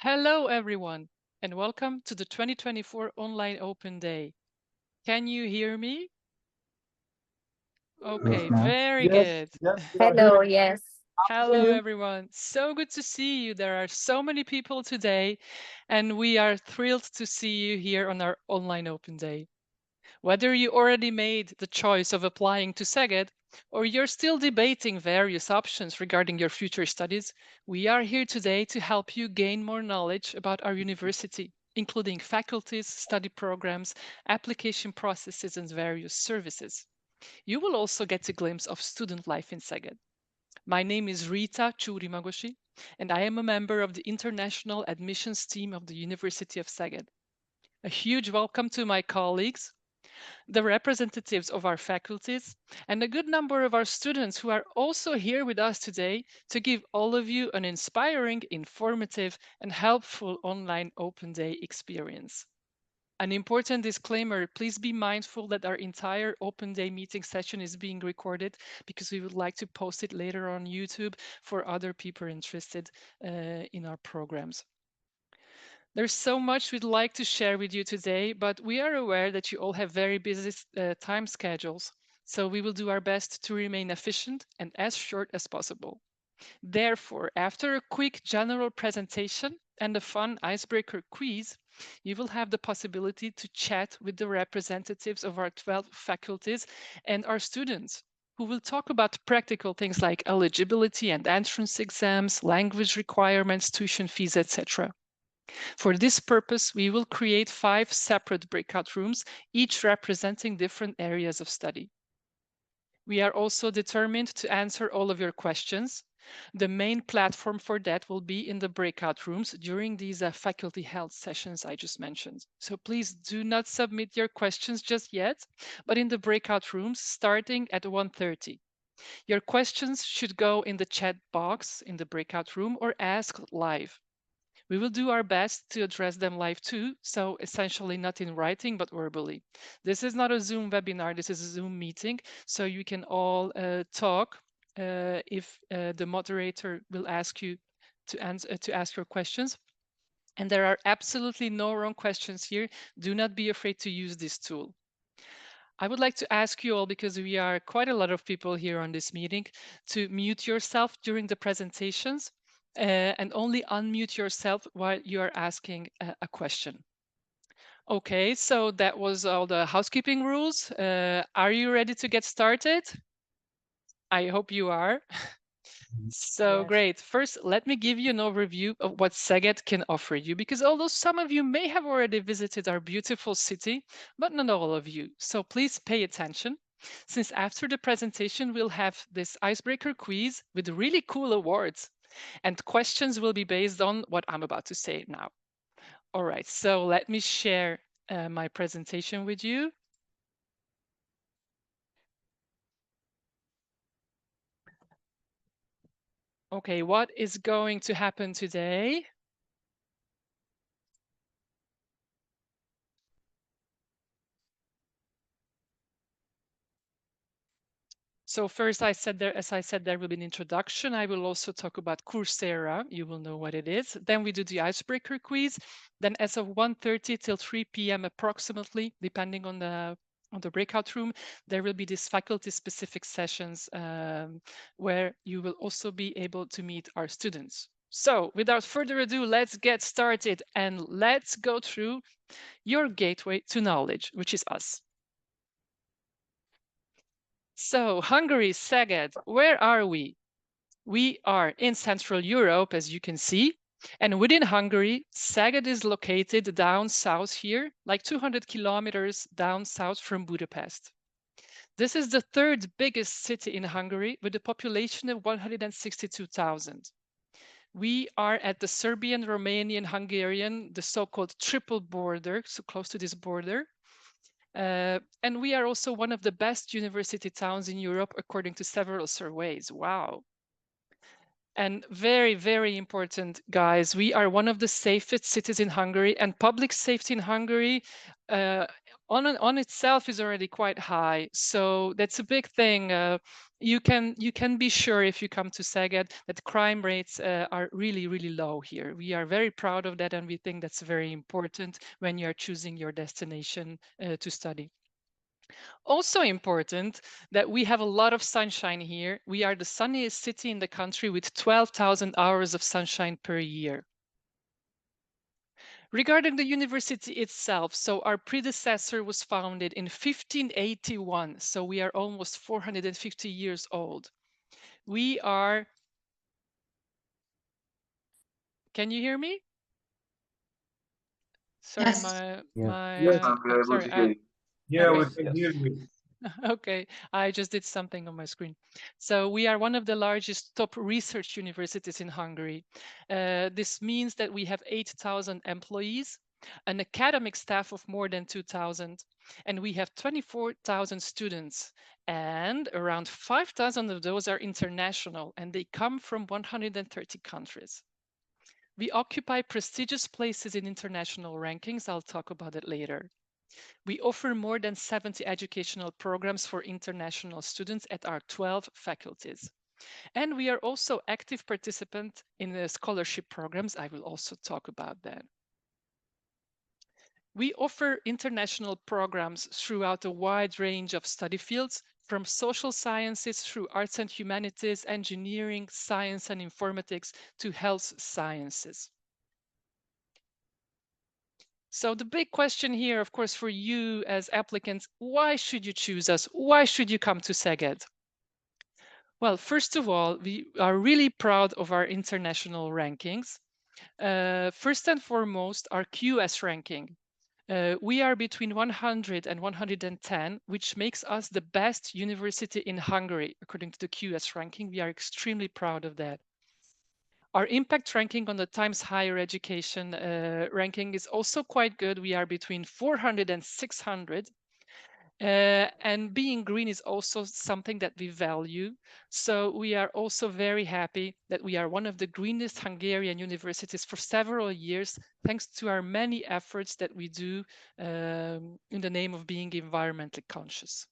Hello, everyone, and welcome to the 2024 Online Open Day. Can you hear me? Yes, Okay, ma'am. very Yes, good. yes, we are Hello, hearing. yes. How are Hello, you? everyone. So good to see you. There are so many people today, and we are thrilled to see you here on our Online Open Day. Whether you already made the choice of applying to Szeged or you're still debating various options regarding your future studies, we are here today to help you gain more knowledge about our university, including faculties, study programs, application processes, and various services. You will also get a glimpse of student life in Szeged. My name is Rita Churimagoshi, and I am a member of the International Admissions Team of the University of Szeged. A huge welcome to my colleagues, the representatives of our faculties, and a good number of our students who are also here with us today to give all of you an inspiring, informative, and helpful online open day experience. An important disclaimer, please be mindful that our entire open day meeting session is being recorded because we would like to post it later on YouTube for other people interested in our programs. There's so much we'd like to share with you today, but we are aware that you all have very busy time schedules, so we will do our best to remain efficient and as short as possible. Therefore, after a quick general presentation and a fun icebreaker quiz, you will have the possibility to chat with the representatives of our 12 faculties and our students, who will talk about practical things like eligibility and entrance exams, language requirements, tuition fees, etc. For this purpose, we will create 5 separate breakout rooms, each representing different areas of study. We are also determined to answer all of your questions. The main platform for that will be in the breakout rooms during these faculty health sessions I just mentioned. So please do not submit your questions just yet, but in the breakout rooms starting at 1:30. Your questions should go in the chat box in the breakout room or ask live. We will do our best to address them live too, so essentially not in writing, but verbally. This is not a Zoom webinar, this is a Zoom meeting, so you can all talk if the moderator will ask you to ask your questions. And there are absolutely no wrong questions here. Do not be afraid to use this tool. I would like to ask you all, because we are quite a lot of people here on this meeting, to mute yourself during the presentations and only unmute yourself while you are asking a question. Okay, so that was all the housekeeping rules. Are you ready to get started? I hope you are. So Yes. great. First, let me give you an overview of what Szeged can offer you, because although some of you may have already visited our beautiful city, but not all of you. So please pay attention, since after the presentation, we'll have this icebreaker quiz with really cool awards, and questions will be based on what I'm about to say now. All right, so let me share my presentation with you. Okay, what is going to happen today? So first, as I said, there will be an introduction. I will also talk about Coursera. You will know what it is. Then we do the icebreaker quiz. Then as of 1:30 till 3 p.m. approximately, depending on the breakout room, there will be these faculty-specific sessions where you will also be able to meet our students. So without further ado, let's get started and let's go through your gateway to knowledge, which is us. So Hungary, Szeged, where are we? We are in Central Europe, as you can see. And within Hungary, Szeged is located down south here, like 200 kilometers down south from Budapest. This is the third biggest city in Hungary with a population of 162,000. We are at the Serbian, Romanian, Hungarian, the so-called triple border, so close to this border. And we are also one of the best university towns in Europe, according to several surveys. Wow. And very, very important, guys, we are one of the safest cities in Hungary, and public safety in Hungary on itself is already quite high. So that's a big thing. you can be sure if you come to Szeged that crime rates are really low here. We are very proud of that, and we think that's very important when you are choosing your destination to study. Also important that we have a lot of sunshine here. We are the sunniest city in the country with 12,000 hours of sunshine per year. Regarding the university itself, so our predecessor was founded in 1581, so we are almost 450 years old. We are, can you hear me? Sorry, Yes. Yes, we oh, are able sorry, to hear you. Yeah, we okay. can hear you. Okay, I just did something on my screen. So we are one of the largest top research universities in Hungary. This means that we have 8,000 employees, an academic staff of more than 2,000, and we have 24,000 students. And around 5,000 of those are international, and they come from 130 countries. We occupy prestigious places in international rankings. I'll talk about it later. We offer more than 70 educational programs for international students at our 12 faculties. And we are also active participant in the scholarship programs. I will also talk about that. We offer international programs throughout a wide range of study fields, from social sciences through arts and humanities, engineering, science and informatics to health sciences. So the big question here, of course, for you as applicants, why should you choose us? Why should you come to Szeged? Well, first of all, we are really proud of our international rankings. First and foremost, our QS ranking. We are between 100 and 110, which makes us the best university in Hungary, according to the QS ranking. We are extremely proud of that. Our impact ranking on the Times Higher Education ranking is also quite good. We are between 400 and 600. And being green is also something that we value. So we are also very happy that we are one of the greenest Hungarian universities for several years, thanks to our many efforts that we do in the name of being environmentally conscious.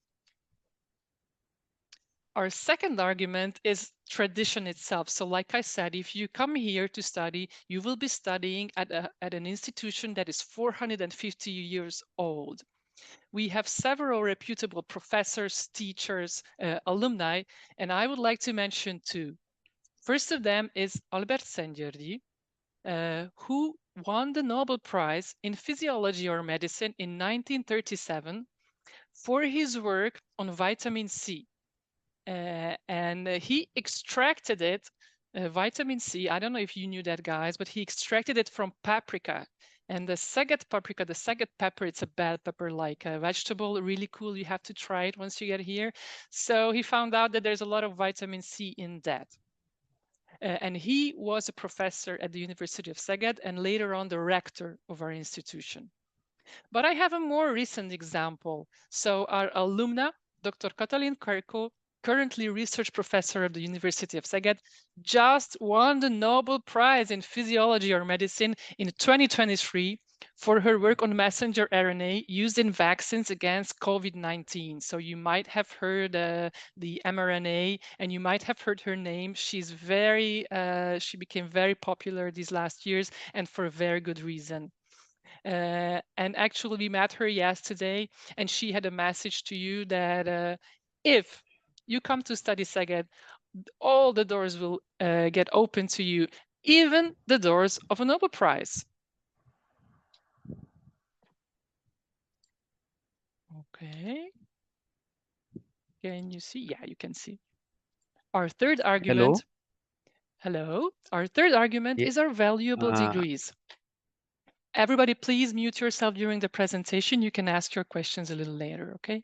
Our second argument is tradition itself. So like I said, if you come here to study, you will be studying at an institution that is 450 years old. We have several reputable professors, teachers, alumni, and I would like to mention two. First of them is Albert Szent-Györgyi, who won the Nobel Prize in Physiology or Medicine in 1937 for his work on vitamin C. And he extracted it, vitamin C. I don't know if you knew that, guys, but he extracted it from paprika. And the Szeged paprika, the Szeged pepper, it's a bell pepper like a vegetable, really cool. You have to try it once you get here. So he found out that there's a lot of vitamin C in that. And he was a professor at the University of Szeged and later on the rector of our institution. But I have a more recent example. So our alumna, Dr. Katalin Karko, currently research professor at the University of Szeged, just won the Nobel Prize in Physiology or Medicine in 2023 for her work on messenger RNA used in vaccines against COVID-19. So you might have heard the mRNA and you might have heard her name. She's she became very popular these last years and for a very good reason. And actually, we met her yesterday, and she had a message to you that if you come to study Szeged, all the doors will get open to you, even the doors of a Nobel Prize. Okay. Can you see? Yeah, you can see. Our third argument. Hello. Our third argument is our valuable degrees. Everybody, please mute yourself during the presentation. You can ask your questions a little later, okay?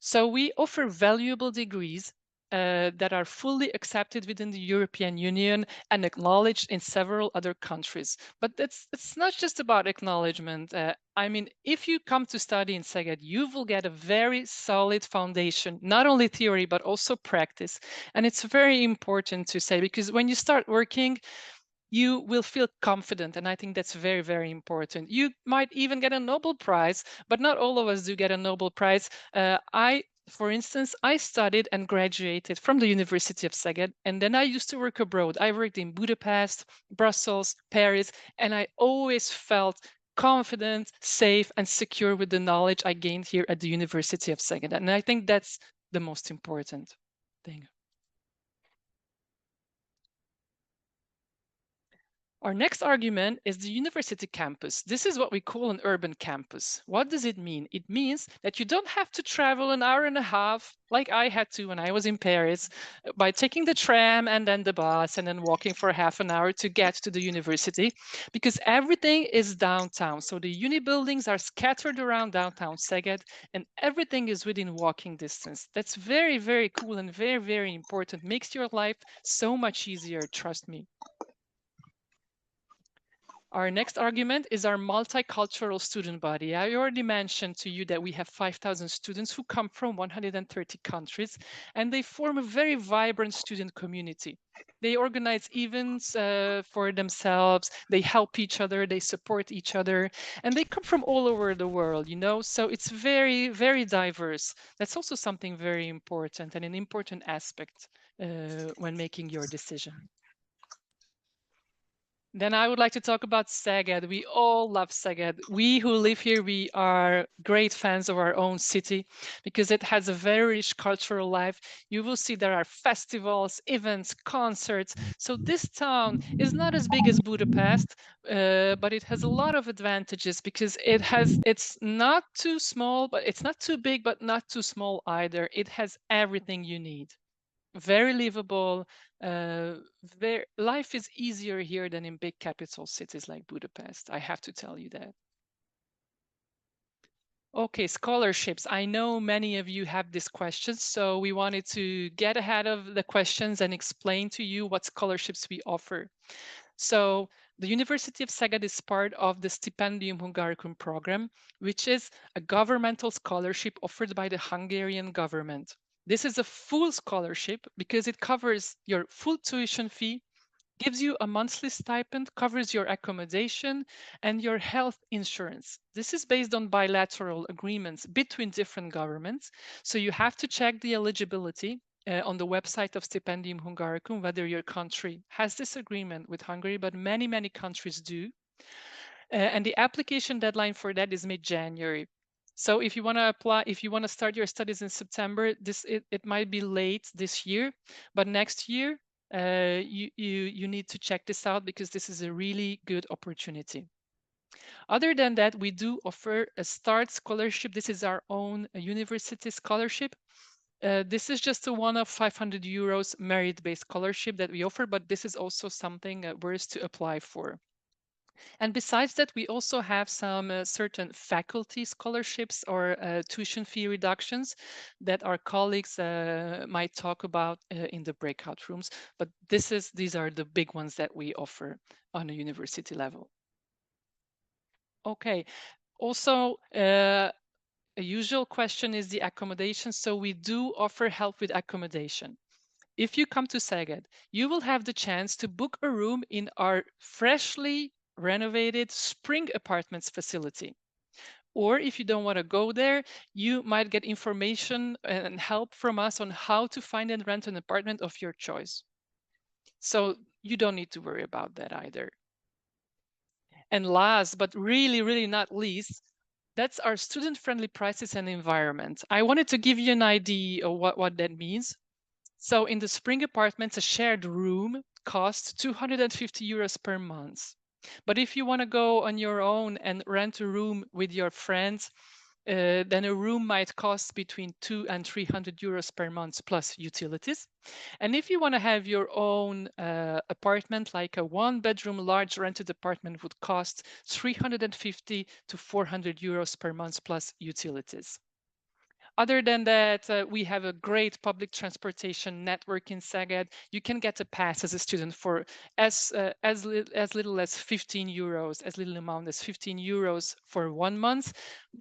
So we offer valuable degrees that are fully accepted within the European Union and acknowledged in several other countries. But it's not just about acknowledgement. I mean, if you come to study in Szeged, you will get a very solid foundation, not only theory, but also practice. And it's very important to say, because when you start working, you will feel confident. And I think that's very important. You might even get a Nobel Prize, but not all of us do get a Nobel Prize. I For instance, I studied and graduated from the University of Szeged, and then I used to work abroad. I worked in Budapest, Brussels, Paris, and I always felt confident, safe, and secure with the knowledge I gained here at the University of Szeged. And I think that's the most important thing. Our next argument is the university campus. This is what we call an urban campus. What does it mean? It means that you don't have to travel an hour and a half like I had to when I was in Paris by taking the tram and then the bus and then walking for half an hour to get to the university, because everything is downtown. So the uni buildings are scattered around downtown Szeged and everything is within walking distance. That's very, very cool and very, very important. Makes your life so much easier, trust me. Our next argument is our multicultural student body. I already mentioned to you that we have 5,000 students who come from 130 countries, and they form a very vibrant student community. They organize events for themselves, they help each other, they support each other, and they come from all over the world, you know? So it's very, very diverse. That's also something very important and an important aspect when making your decision. Then I would like to talk about Szeged. We all love Szeged. We who live here, we are great fans of our own city because it has a very rich cultural life. You will see there are festivals, events, concerts. So this town is not as big as Budapest, but it has a lot of advantages because it's not too small, but it's not too big, but not too small either. It has everything you need. Very livable. Life is easier here than in big capital cities like Budapest. I have to tell you that. Okay, scholarships. I know many of you have this question, so we wanted to get ahead of the questions and explain to you what scholarships we offer. So the University of Szeged is part of the Stipendium Hungaricum program, which is a governmental scholarship offered by the Hungarian government. This is a full scholarship because it covers your full tuition fee, gives you a monthly stipend, covers your accommodation and your health insurance. This is based on bilateral agreements between different governments. So you have to check the eligibility on the website of Stipendium Hungaricum, whether your country has this agreement with Hungary, but many, many countries do. And the application deadline for that is mid-January. So if you want to apply, if you want to start your studies in September, it might be late this year, but next year you need to check this out because this is a really good opportunity. Other than that, we do offer a START scholarship. This is our own university scholarship. This is just a one of 500 euros merit-based scholarship that we offer, but this is also something worth to apply for. And besides that, we also have some certain faculty scholarships or tuition fee reductions that our colleagues might talk about in the breakout rooms. But these are the big ones that we offer on a university level. Okay. Also, a usual question is the accommodation. So we do offer help with accommodation. If you come to Szeged, you will have the chance to book a room in our freshly renovated Spring Apartments facility. Or if you don't want to go there, you might get information and help from us on how to find and rent an apartment of your choice. So you don't need to worry about that either. And last, but really, really not least, that's our student-friendly prices and environment. I wanted to give you an idea of what that means. So in the Spring Apartments, a shared room costs 250 euros per month. But if you want to go on your own and rent a room with your friends, then a room might cost between 200 and 300 euros per month plus utilities. And if you want to have your own apartment, like a one-bedroom large rented apartment would cost 350 to 400 euros per month plus utilities. Other than that, we have a great public transportation network in Szeged. You can get a pass as a student for as little as 15 euros, as little amount as 15 euros for 1 month.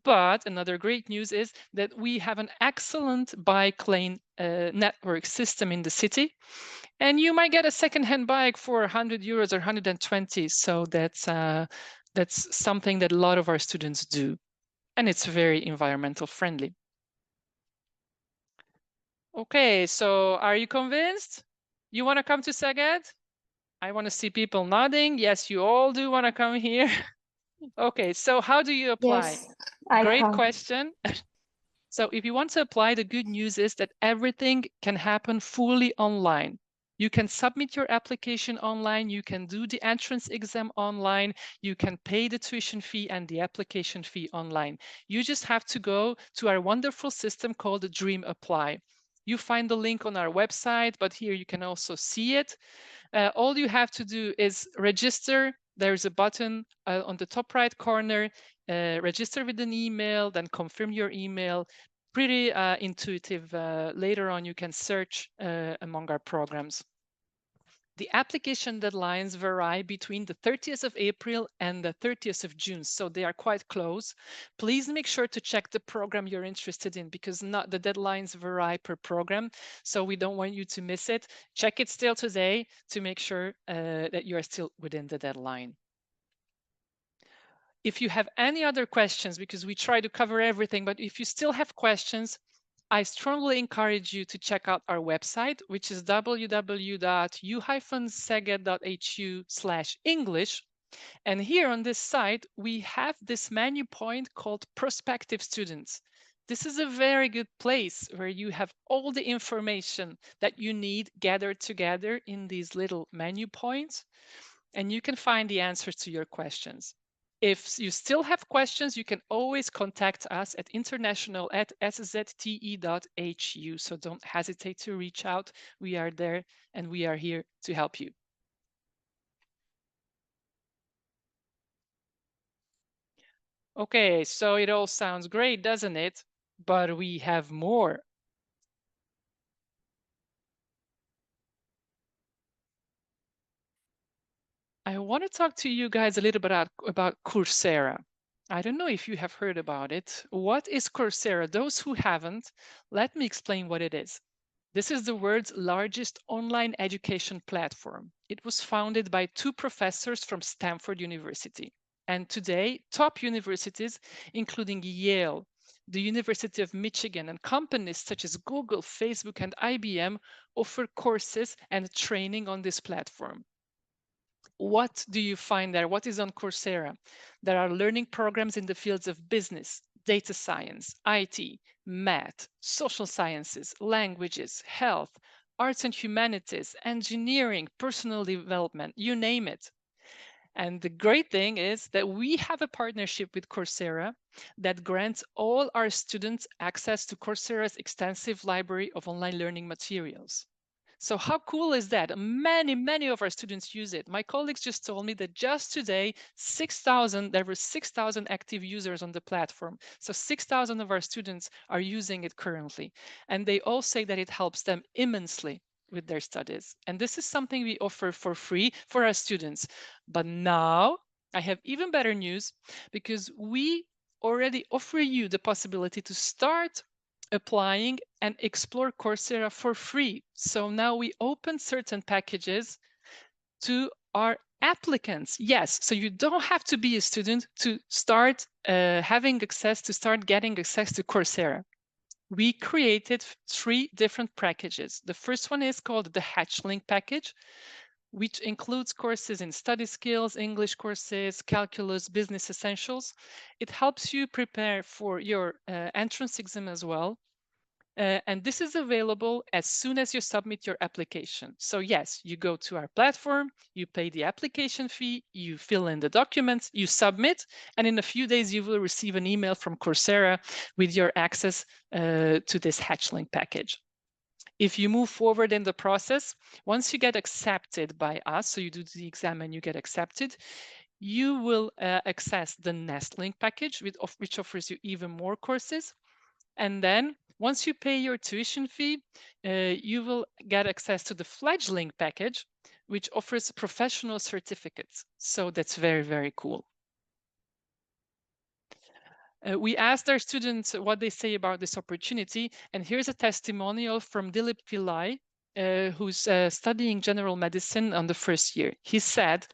But another great news is that we have an excellent bike lane network system in the city. And you might get a secondhand bike for 100 euros or 120. So that's something that a lot of our students do. And it's very environmental friendly. Okay, so are you convinced? You want to come to Szeged? I want to see people nodding. Yes, you all do want to come here. Okay, so how do you apply? Yes, I Great come. question. So if you want to apply, the good news is that everything can happen fully online. You can submit your application online, you can do the entrance exam online, you can pay the tuition fee and the application fee online. You just have to go to our wonderful system called Dream Apply. You find the link on our website, but here you can also see it. All you have to do is register. There's a button on the top right corner, register with an email, then confirm your email. Pretty intuitive. Later on, you can search among our programs. The application deadlines vary between the 30th of April and the 30th of June, so they are quite close. Please make sure to check the program you're interested in because not the deadlines vary per program, so we don't want you to miss it. Check it still today to make sure that you are still within the deadline. If you have any other questions, because we try to cover everything, but if you still have questions, I strongly encourage you to check out our website, which is www.u-szeged.hu/English. And here on this site, we have this menu point called Prospective Students. This is a very good place where you have all the information that you need gathered together in these little menu points, and you can find the answers to your questions. If you still have questions, you can always contact us at international@szte.hu. So don't hesitate to reach out. We are there and we are here to help you. Okay, so it all sounds great, doesn't it? But we have more. I want to talk to you guys a little bit about Coursera. I don't know if you have heard about it. What is Coursera? Those who haven't, let me explain what it is. This is the world's largest online education platform. It was founded by two professors from Stanford University. And today, top universities, including Yale, the University of Michigan, and companies such as Google, Facebook, and IBM offer courses and training on this platform. What do you find there? What is on Coursera? There are learning programs in the fields of business, data science, IT, math, social sciences, languages, health, arts and humanities, engineering, personal development, you name it. And the great thing is that we have a partnership with Coursera that grants all our students access to Coursera's extensive library of online learning materials. So how cool is that? Many of our students use it. My colleagues just told me that just today, there were 6,000 active users on the platform. So 6,000 of our students are using it currently. And they all say that it helps them immensely with their studies. And this is something we offer for free for our students. But now I have even better news because we already offer you the possibility to start applying and explore Coursera for free. So now we open certain packages to our applicants. Yes, so you don't have to be a student to start having access, to start getting access to Coursera. We created 3 different packages. The first one is called the Hatchling package, which includes courses in study skills, English courses, calculus, business essentials. It helps you prepare for your entrance exam as well. And this is available as soon as you submit your application. So yes, you go to our platform, you pay the application fee, you fill in the documents, you submit, and in a few days you will receive an email from Coursera with your access to this Hatchling package. If you move forward in the process, once you get accepted by us, so you do the exam and you get accepted, you will access the Nestlink package, which offers you even more courses. And then once you pay your tuition fee, you will get access to the Fledgling package, which offers professional certificates. So that's very cool. We asked our students what they say about this opportunity. And here's a testimonial from Dilip Pillai, who's studying general medicine on the first year. He said,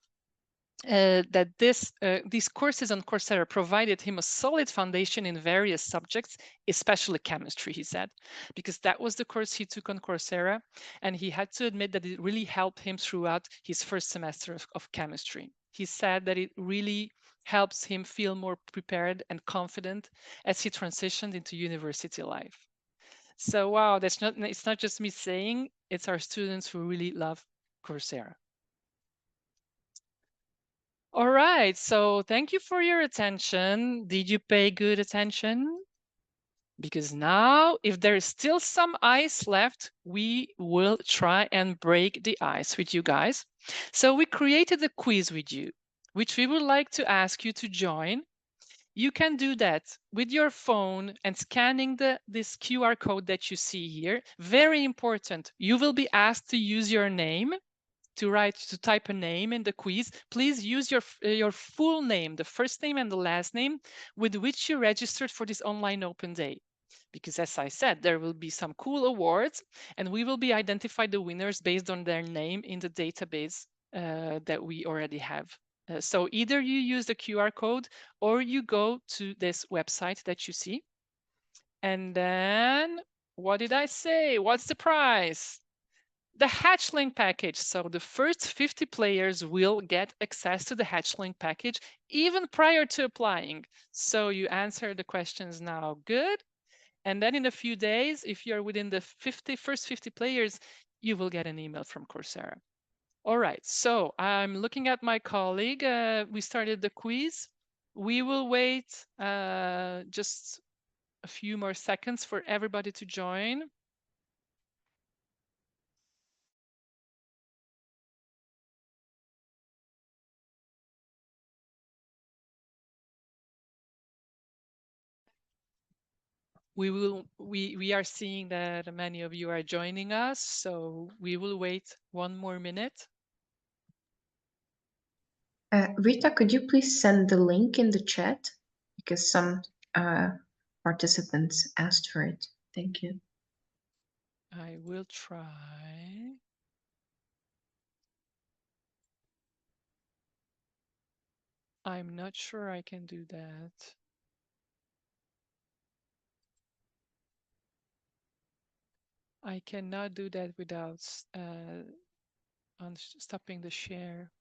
that these courses on Coursera provided him a solid foundation in various subjects, especially chemistry, he said, because that was the course he took on Coursera. And he had to admit that it really helped him throughout his first semester of chemistry. He said that it really helps him feel more prepared and confident as he transitioned into university life. So wow, it's not just me saying, it's our students who really love Coursera. All right, so thank you for your attention. Did you pay good attention? Because now, if there is still some ice left, we will try and break the ice with you guys. So we created a quiz with you, which we would like to ask you to join. You can do that with your phone and scanning this QR code that you see here. Very important, you will be asked to use your name to type a name in the quiz. Please use your full name, the first name and the last name with which you registered for this online open day. Because as I said, there will be some cool awards and we will be identify the winners based on their name in the database that we already have. So either you use the QR code or you go to this website that you see. And then, what did I say? What's the prize? The Hatchling package. So the first 50 players will get access to the Hatchling package even prior to applying. So you answer the questions now, good. And then in a few days, if you're within the first 50 players, you will get an email from Coursera. All right, so I'm looking at my colleague. We started the quiz. We will wait just a few more seconds for everybody to join. We are seeing that many of you are joining us, so we will wait one more minute. Rita, could you please send the link in the chat? Because some participants asked for it. Thank you. I will try. I'm not sure I can do that. I cannot do that without stopping the share.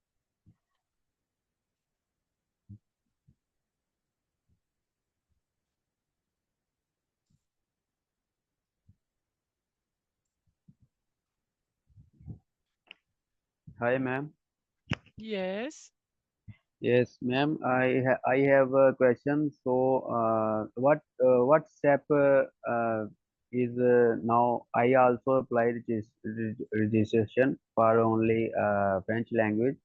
Hi, ma'am. Yes. Yes, ma'am. I have a question. So, what step is now? I also applied registration for only French language.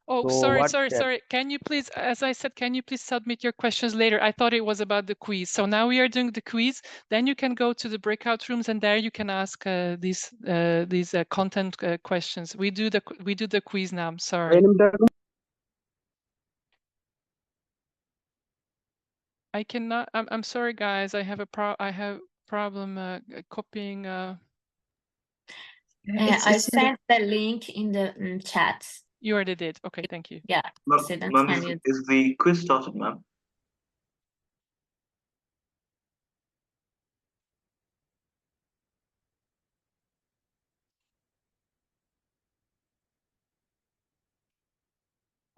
Oh, So, sorry. what step? Can you please, as I said, can you please submit your questions later? I thought it was about the quiz. So now we are doing the quiz. Then you can go to the breakout rooms, and there you can ask these content questions. We do the quiz now. I'm sorry. I cannot. I'm sorry, guys. I have problem copying. I sent the link in the chat. You already did. Okay, thank you. Yeah. Ma'am, is the quiz started, ma'am?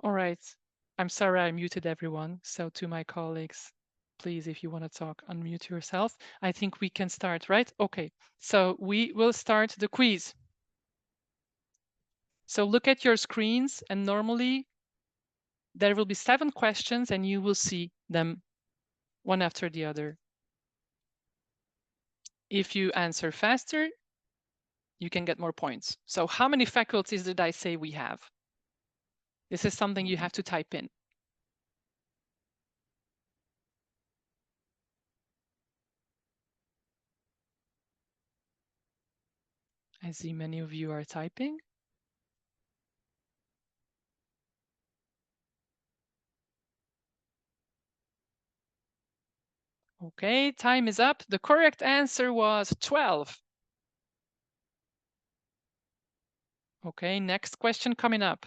All right. I'm sorry I muted everyone. So to my colleagues, please, if you want to talk, unmute yourself. I think we can start, right? Okay. So we will start the quiz. So look at your screens, and normally there will be 7 questions and you will see them one after the other. If you answer faster, you can get more points. So how many faculties did I say we have? This is something you have to type in. I see many of you are typing. Okay, time is up. The correct answer was 12. Okay, next question coming up.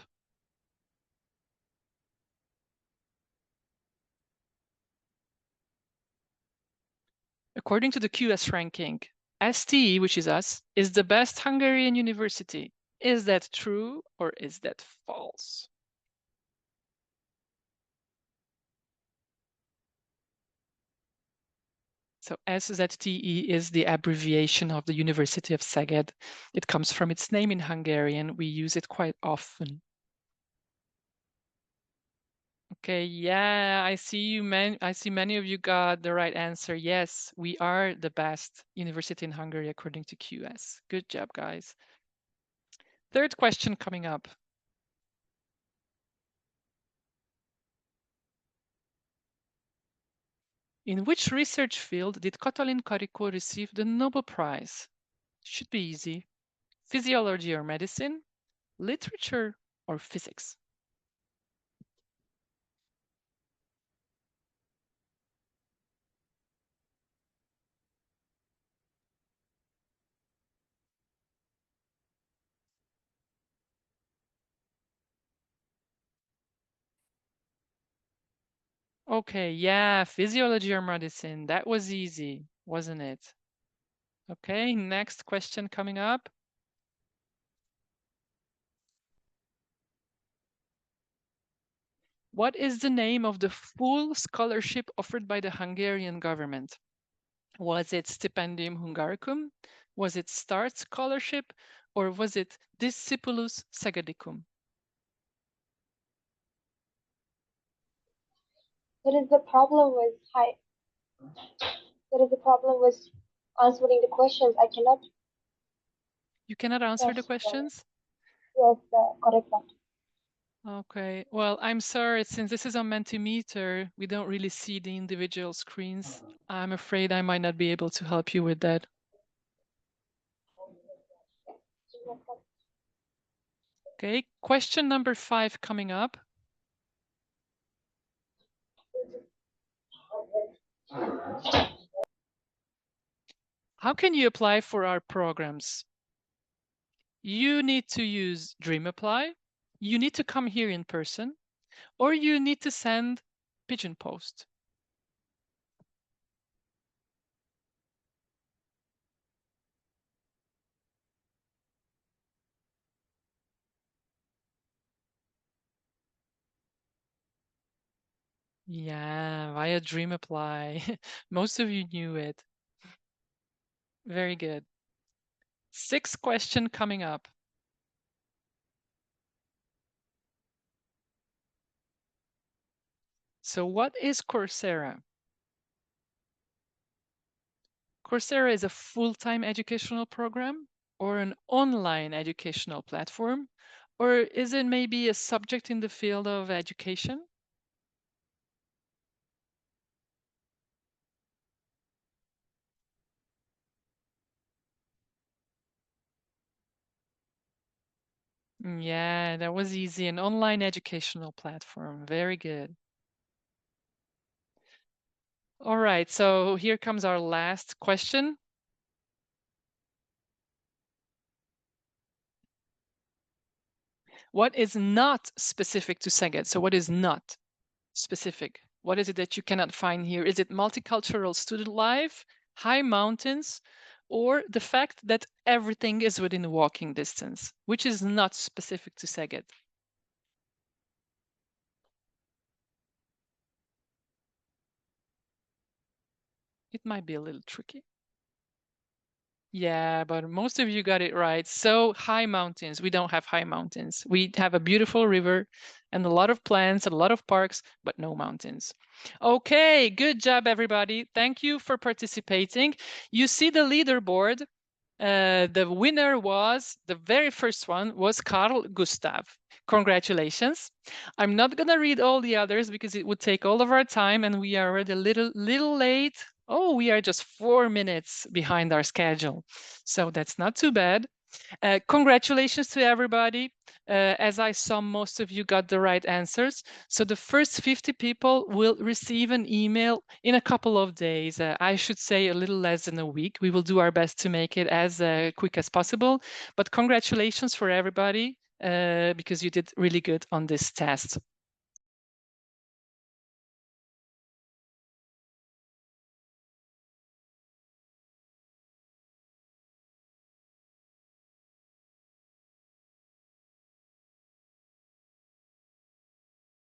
according to the QS ranking, STE, which is us, is the best Hungarian university. Is that true or is that false? So SZTE is the abbreviation of the University of Szeged. It comes from its name in Hungarian. We use it quite often. Okay, yeah, I see you. I see many of you got the right answer. Yes, we are the best university in Hungary according to QS. Good job, guys. Third question coming up. In which research field did Katalin Karikó receive the Nobel Prize? Should be easy. Physiology or medicine, literature or physics? Okay, yeah, physiology or medicine. That was easy, wasn't it? Okay, next question coming up. What is the name of the full scholarship offered by the Hungarian government? Was it Stipendium Hungaricum? Was it START scholarship? Or was it Discipulus Szegedicum? What is the problem with answering the questions? I cannot. You cannot answer the questions? Yes, the correct one. Okay, well, I'm sorry, since this is on Mentimeter, we don't really see the individual screens. I'm afraid I might not be able to help you with that. Okay, question number 5 coming up. How can you apply for our programs? You need to use Dream Apply, you need to come here in person, or you need to send Pigeon Post. Yeah, via Dream Apply. Most of you knew it. Very good. 6th question coming up. So what is Coursera? Coursera is a full-time educational program or an online educational platform, or is it maybe a subject in the field of education? Yeah, that was easy. An online educational platform. Very good. All right, so here comes our last question. What is not specific to Szeged? So what is not specific? What is it that you cannot find here? Is it multicultural student life, high mountains, or the fact that everything is within walking distance, which is not specific to Szeged? It might be a little tricky. Yeah, but most of you got it right. So high mountains, we don't have high mountains. We have a beautiful river and a lot of plants and a lot of parks, but no mountains. Okay, good job, everybody. Thank you for participating. You see the leaderboard. The winner was, the very first one was Carl Gustav. Congratulations. I'm not gonna read all the others because it would take all of our time and we are already a little late. Oh, we are just 4 minutes behind our schedule. So that's not too bad. Congratulations to everybody. As I saw, most of you got the right answers. So the first 50 people will receive an email in a couple of days. I should say a little less than a week. We will do our best to make it as quick as possible. But congratulations for everybody because you did really good on this test.